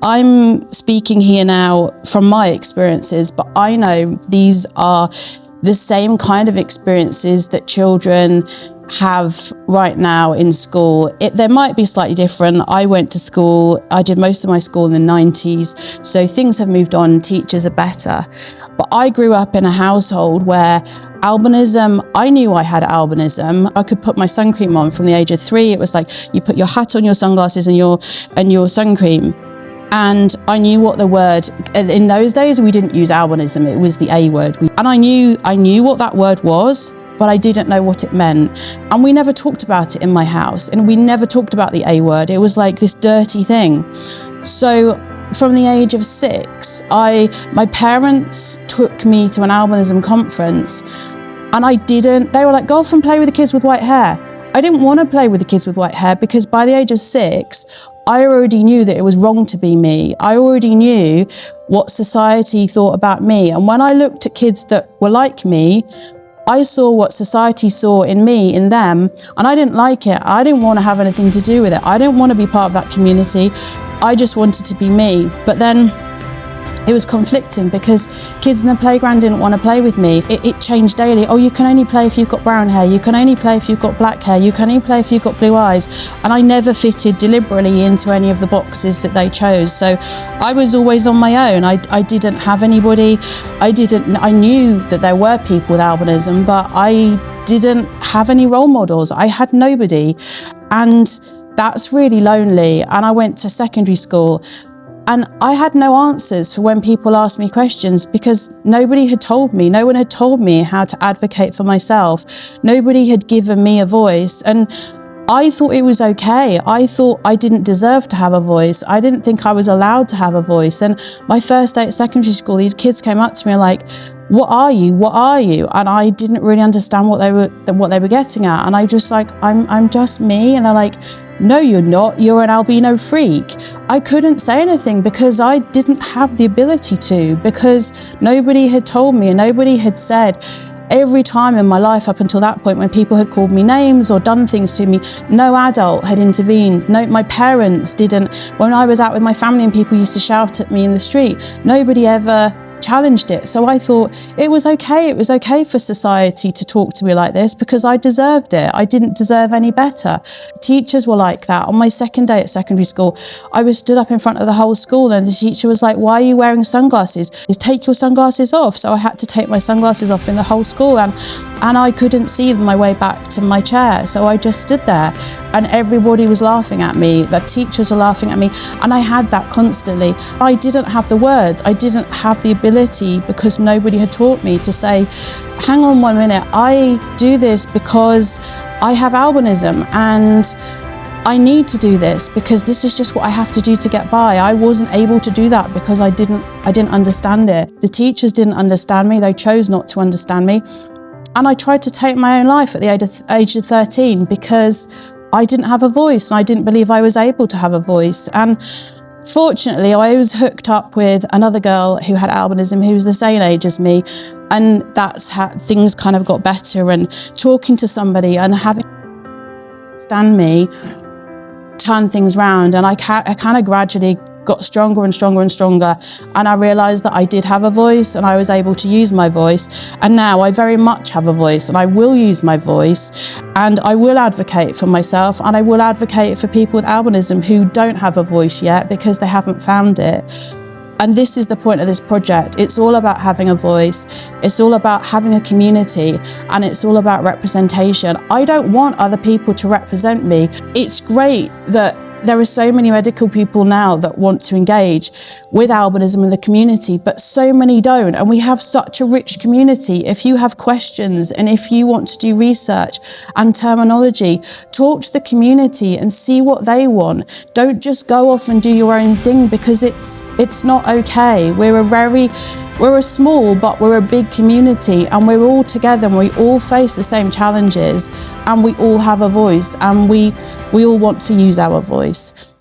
I'm speaking here now from my experiences, but I know these are the same kind of experiences that children have right now in school. There might be slightly different. I went to school, I did most of my school in the 90s, so things have moved on, teachers are better. But I grew up in a household where albinism, I knew I had albinism. I could put my sun cream on from the age of 3. It was like you put your hat on, your sunglasses and your sun cream. And I knew what the word, in those days we didn't use albinism, it was the A word. And I knew what that word was, but I didn't know what it meant. And we never talked about it in my house, and we never talked about the A word. It was like this dirty thing. So from the age of 6, my parents took me to an albinism conference, and they were like, go off and play with the kids with white hair. I didn't want to play with the kids with white hair because by the age of 6, I already knew that it was wrong to be me. I already knew what society thought about me. And when I looked at kids that were like me, I saw what society saw in me, in them, and I didn't like it. I didn't want to have anything to do with it. I didn't want to be part of that community. I just wanted to be me. But then it was conflicting because kids in the playground didn't want to play with me. It changed daily. Oh, you can only play if you've got brown hair. You can only play if you've got black hair. You can only play if you've got blue eyes. And I never fitted deliberately into any of the boxes that they chose. So I was always on my own. I didn't have anybody. I knew that there were people with albinism, but I didn't have any role models. I had nobody. And that's really lonely. And I went to secondary school, and I had no answers for when people asked me questions because nobody had told me. No one had told me how to advocate for myself. Nobody had given me a voice. And I thought it was okay. I thought I didn't deserve to have a voice. I didn't think I was allowed to have a voice. And my first day at secondary school, these kids came up to me like, what are you? What are you? And I didn't really understand what they were getting at. And I just like, I'm just me. And they're like, no, you're not. You're an albino freak. I couldn't say anything because I didn't have the ability to, because nobody had told me and nobody had said. Every time in my life up until that point when people had called me names or done things to me, no adult had intervened. No, my parents didn't. When I was out with my family and people used to shout at me in the street, nobody ever challenged it. So I thought it was okay. It was okay for society to talk to me like this because I deserved it. I didn't deserve any better. Teachers were like that. On my second day at secondary school, I was stood up in front of the whole school and the teacher was like, why are you wearing sunglasses? Just take your sunglasses off. So I had to take my sunglasses off in the whole school, and I couldn't see my way back to my chair. So I just stood there and everybody was laughing at me. The teachers were laughing at me, and I had that constantly. I didn't have the words. I didn't have the ability because nobody had taught me to say, hang on 1 minute, I do this because I have albinism and I need to do this because this is just what I have to do to get by. I wasn't able to do that because I didn't understand it. The teachers didn't understand me. They chose not to understand me. And I tried to take my own life at the age of 13 because I didn't have a voice and I didn't believe I was able to have a voice. And fortunately, I was hooked up with another girl who had albinism, who was the same age as me, and that's how things kind of got better. And talking to somebody and having understand me turned things around, and I kind of gradually got stronger and stronger and stronger, and I realised that I did have a voice and I was able to use my voice, and now I very much have a voice and I will use my voice and I will advocate for myself and I will advocate for people with albinism who don't have a voice yet because they haven't found it. And this is the point of this project. It's all about having a voice. It's all about having a community, and it's all about representation. I don't want other people to represent me. It's great that there are so many medical people now that want to engage with albinism in the community, but so many don't. And we have such a rich community. If you have questions and if you want to do research and terminology, talk to the community and see what they want. Don't just go off and do your own thing because it's not okay. We're a small, but we're a big community, and we're all together and we all face the same challenges, and we all have a voice, and we all want to use our voice.